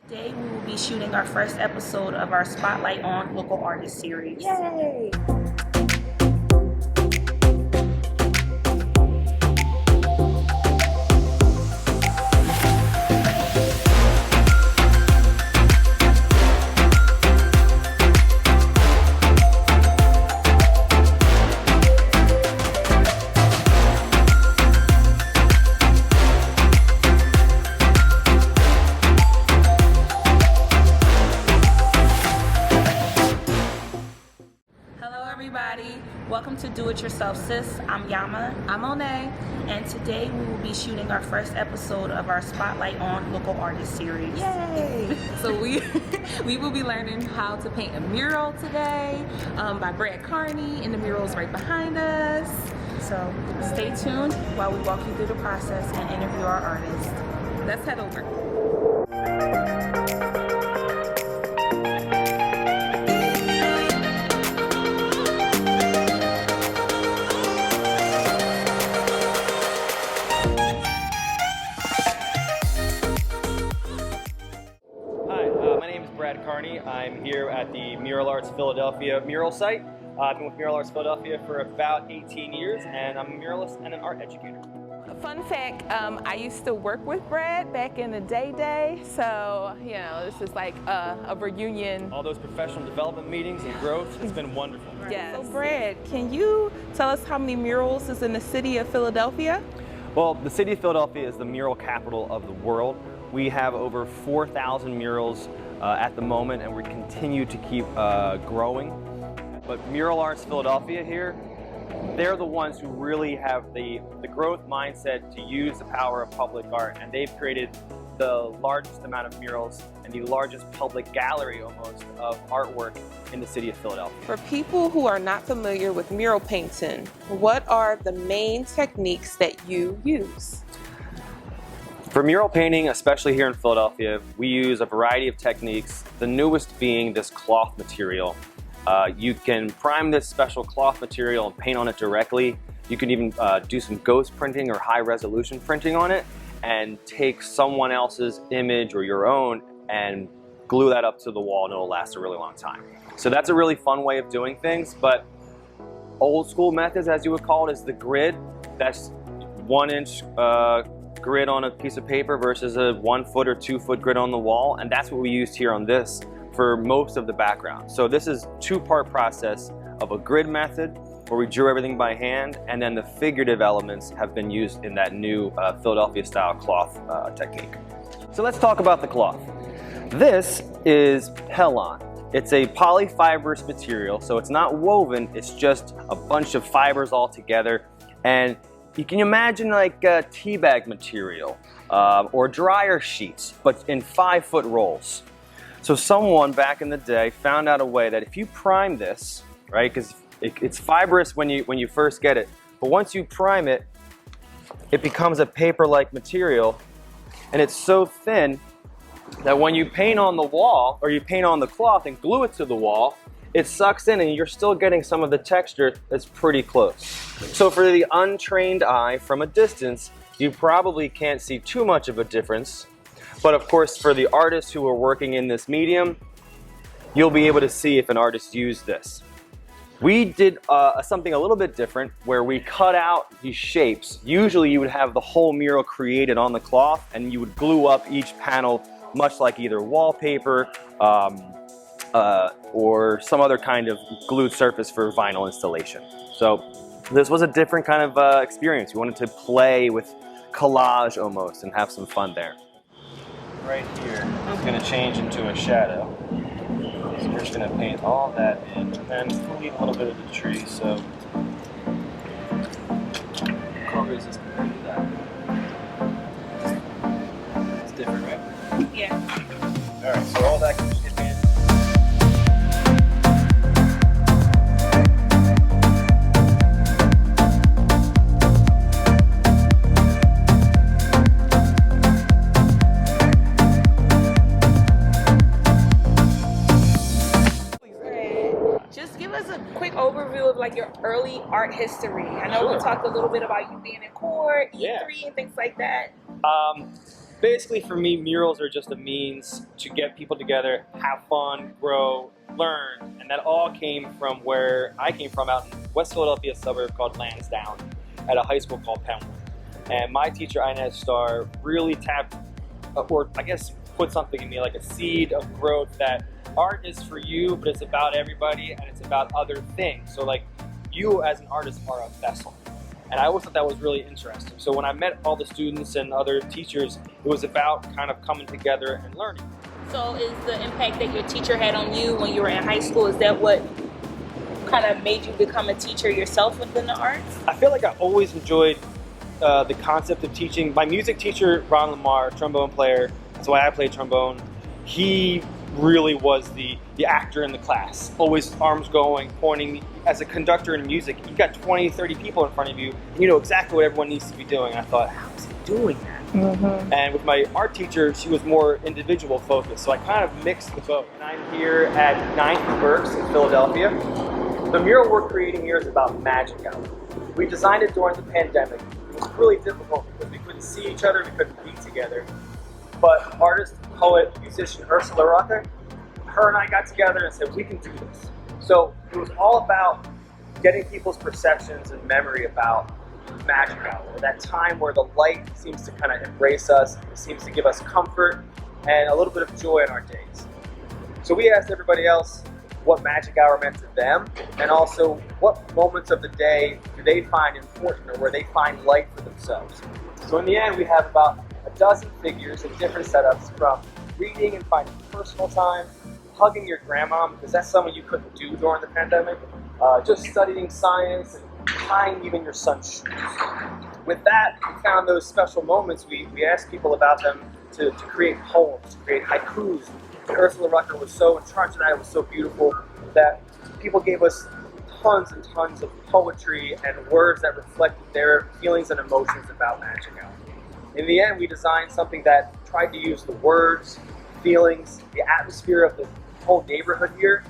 Today we will be shooting our first episode of our Spotlight on Local Artists series. Yay! Welcome to Do It Yourself Sis. I'm Yama. I'm Monet. And today we will be shooting our first episode of our Spotlight on Local Artists series. Yay! So we will be learning how to paint a mural today by Brad Carney, and the mural's right behind us. So stay tuned while we walk you through the process and interview our artists. Let's head over. Brad Carney. I'm here at the Mural Arts Philadelphia mural site. I've been with Mural Arts Philadelphia for about 18 years, and I'm a muralist and an art educator. Fun fact, I used to work with Brad back in the day, so you know, this is like a reunion. All those professional development meetings and growth, it's been wonderful. Yes. So Brad, can you tell us how many murals is in the city of Philadelphia? Well, the city of Philadelphia is the mural capital of the world. We have over 4,000 murals at the moment, and we continue to keep growing. But Mural Arts Philadelphia here, they're the ones who really have the growth mindset to use the power of public art, and they've created the largest amount of murals and the largest public gallery almost of artwork in the city of Philadelphia. For people who are not familiar with mural painting, what are the main techniques that you use? For mural painting, especially here in Philadelphia, we use a variety of techniques, the newest being this cloth material. You can prime this special cloth material and paint on it directly. You can even do some ghost printing or high resolution printing on it and take someone else's image or your own and glue that up to the wall, and it'll last a really long time. So that's a really fun way of doing things, but old school methods, as you would call it, is the grid. That's 1-inch grid on a piece of paper versus a 1 foot or 2 foot grid on the wall, and that's what we used here on this for most of the background. So this is two-part process of a grid method where we drew everything by hand, and then the figurative elements have been used in that new Philadelphia style cloth technique. So let's talk about the cloth. This is Helon. It's a polyfibrous material, so it's not woven, it's just a bunch of fibers all together, and you can imagine like tea bag material or dryer sheets, but in 5-foot rolls. So someone back in the day found out a way that if you prime this, right, because it's fibrous when you first get it, but once you prime it, it becomes a paper-like material, and it's so thin that when you paint on the wall or you paint on the cloth and glue it to the wall, it sucks in and you're still getting some of the texture that's pretty close. So for the untrained eye from a distance, you probably can't see too much of a difference. But of course, for the artists who are working in this medium, you'll be able to see if an artist used this. We did something a little bit different where we cut out these shapes. Usually you would have the whole mural created on the cloth and you would glue up each panel much like either wallpaper, or some other kind of glued surface for vinyl installation. So this was a different kind of experience. We wanted to play with collage almost and have some fun there. Right here is going to change into a shadow. So we're just going to paint all that in, and we'll leave a little bit of the tree, so color is compared to that. It's different, right? Yeah. Alright, so all that can just get painted. Just give us a quick overview of like your early art history. I know we talked a little bit about you being in court, E3, and things like that. Basically, for me, murals are just a means to get people together, have fun, grow, learn, and that all came from where I came from, out in West Philadelphia, a suburb called Lansdowne, at a high school called Penwood. And my teacher, Inez Starr, really tapped, or I guess put something in me, like a seed of growth, that art is for you, but it's about everybody, and it's about other things. So like, you as an artist are a vessel. And I always thought that was really interesting. So when I met all the students and other teachers, it was about kind of coming together and learning. So is the impact that your teacher had on you when you were in high school, is that what kind of made you become a teacher yourself within the arts? I feel like I always enjoyed the concept of teaching. My music teacher, Ron Lamar, trombone player, that's why I played trombone, he really was the actor in the class. Always arms going, pointing. As a conductor in music, you've got 20, 30 people in front of you, and you know exactly what everyone needs to be doing. And I thought, how is he doing that? Mm-hmm. And with my art teacher, she was more individual focused, so I kind of mixed the both. And I'm here at 9th and Berks in Philadelphia. The mural we're creating here is about magic hour. We designed it during the pandemic. It was really difficult because we couldn't see each other, we couldn't be together. But artist, poet, musician Ursula Rucker, her and I got together and said, we can do this. So it was all about getting people's perceptions and memory about magic hour, that time where the light seems to kind of embrace us, it seems to give us comfort and a little bit of joy in our days. So we asked everybody else what magic hour meant to them, and also what moments of the day do they find important or where they find light for themselves. So in the end, we have about a dozen figures in different setups, from reading and finding personal time, hugging your grandma, because that's something you couldn't do during the pandemic, just studying science and tying even your son's shoes. With that, we found those special moments. We asked people about them to create poems, to create haikus. And Ursula Rucker was so in charge of that. It was so beautiful that people gave us tons and tons of poetry and words that reflected their feelings and emotions about magic hour. In the end, we designed something that tried to use the words, feelings, the atmosphere of the whole neighborhood here,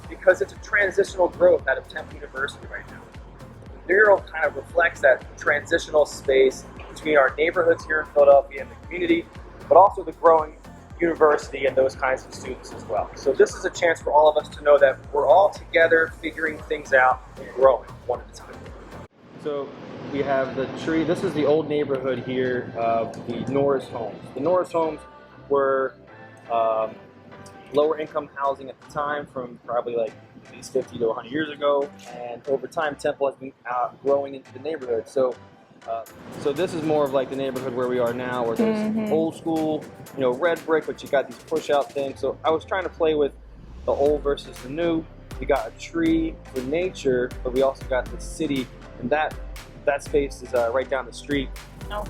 because it's a transitional growth out of Temple University right now. The mural kind of reflects that transitional space between our neighborhoods here in Philadelphia and the community, but also the growing university and those kinds of students as well. So this is a chance for all of us to know that we're all together figuring things out and growing one at a time. So we have the tree. This is the old neighborhood here of the Norris homes. The Norris homes were lower income housing at the time, from probably like at least 50 to 100 years ago, and over time Temple has been growing into the neighborhood. So this is more of like the neighborhood where we are now, where there's old school, you know, red brick, but you got these push out things. So I was trying to play with the old versus the new. We got a tree for nature, but we also got the city, and that space is right down the street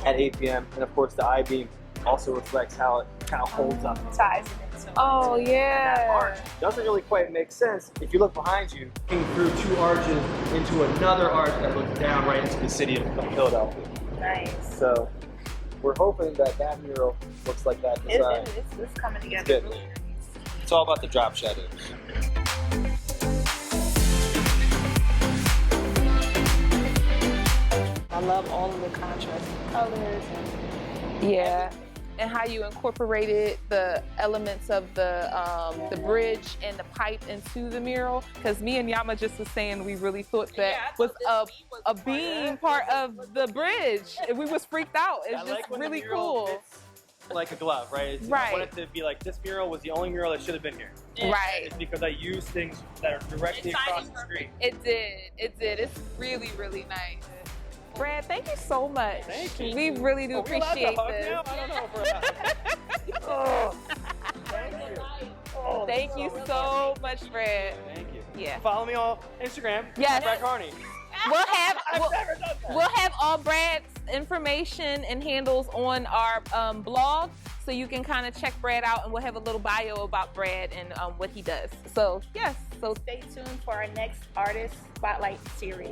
at 8 p.m. And of course the I-beam also reflects how it kind of holds up. Ties it into Oh, yeah. That arch doesn't really quite make sense if you look behind you, looking through two arches into another arch that looks down right into the city of Philadelphia. Nice. So we're hoping that mural looks like that design. It's coming together. It's good. It's all about the drop shadows. I love all of the contrast colors. Yeah, and how you incorporated the elements of the bridge and the pipe into the mural. Because me and Yama just was saying we really thought that was a beam part of the bridge. And we was freaked out. It's just like really cool. Like a glove, right? Right. I want it to be like, this mural was the only mural that should have been here. Right. It's because I used things that are directly across the street. It did. It's really, really nice. Brad, thank you so much. Thank you. We really do appreciate this. Now? I don't know if we're allowed. Oh, thank you. Oh, Thank you so much, Brad. Thank you. Yeah. Follow me on Instagram. Yes. Brad Carney. We'll have I've never done that. We'll have all Brad's information and handles on our blog, so you can kind of check Brad out, and we'll have a little bio about Brad and what he does. So yes, so Stay tuned for our next Artist Spotlight series.